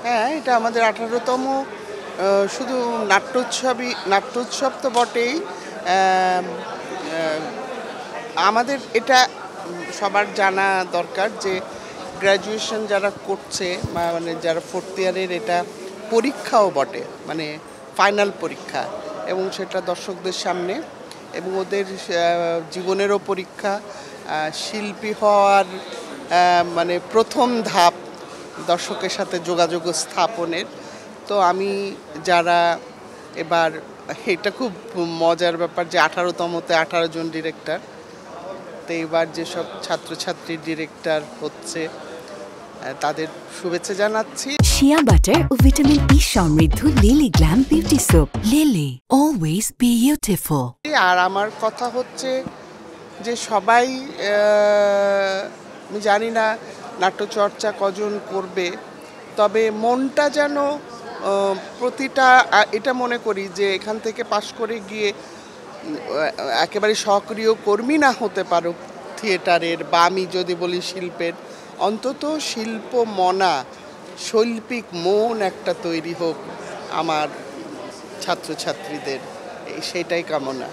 হ্যাঁ, এটা আমাদের ১৮তম শুধু নাট্যোৎসব তো বটেই। আম আ আমাদের এটা সবার জানা দরকার যে গ্র্যাজুয়েশন যারা করছে মানে যারা 4th ইয়ারের এটা পরীক্ষাও বটে। মানে ফাইনাল পরীক্ষা এবং সেটা দর্শকদের সামনে এবং ওদের জীবনেরও পরীক্ষা। শিল্পী হওয়ার মানে ১ম ধাপ দর্শকের সাথে যোগাযোগ স্থাপনের। তো আমি যারা এবার এটা খুব মজার ব্যাপার যে ১৮তমতে ১৮ জন ডিরেক্টর। তো এবার যেসব ছাত্রছাত্রী ডিরেক্টর হচ্ছে তাদের শুভেচ্ছা জানাচ্ছি। শিয়া বাটার ও ভিটামিন ই সমৃদ্ধ Lily glam beauty soap. Lily, always beautiful. আর আমার কথা হচ্ছে যে সবাই আমি জানি না নাট্যচর্চা কজন করবে, তবে মনটা যেন প্রতিটা এটা মনে করি যে এখান থেকে পাশ করে গিয়ে একেবারে সক্রিয় কর্মী না হতে পারো থিয়েটারের বা আমি যদি বলি শিল্পের, অন্তত শিল্প মনা শৈল্পিক মন একটা তৈরি হোক আমার ছাত্রছাত্রীদের, সেটাই কামনা।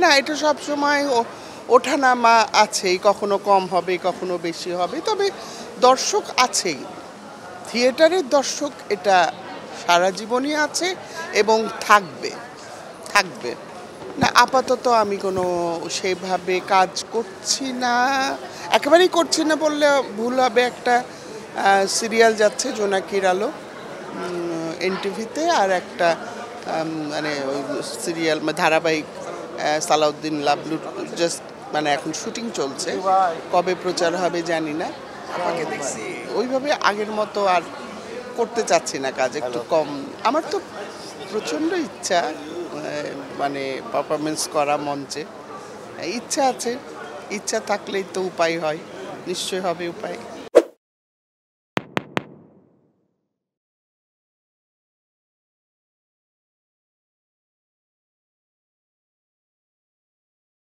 না, এটা সবসময় ওঠানামা আছেই, কখনো কম হবে কখনো বেশি হবে, তবে দর্শক আছেই। থিয়েটারের দর্শক এটা সারা জীবনই আছে এবং থাকবে। না, আপাতত আমি কোনো সেভাবে কাজ করছি না, একেবারেই করছি না বললে ভুল হবে। একটা সিরিয়াল যাচ্ছে জোনাকির আলো এনটিভিতে, আর একটা মানে সিরিয়াল ধারাবাহিক সালাউদ্দিন লাবলু জাস্ট মানে এখন শুটিং চলছে, কবে প্রচার হবে জানি না। ওইভাবে আগের মতো আর করতে চাচ্ছি না, কাজ একটু কম। আমার তো প্রচণ্ড ইচ্ছা মানে পারফরমেন্স করা মঞ্চে, ইচ্ছা আছে। ইচ্ছা থাকলেই তো উপায় হয়, নিশ্চয় হবে উপায়।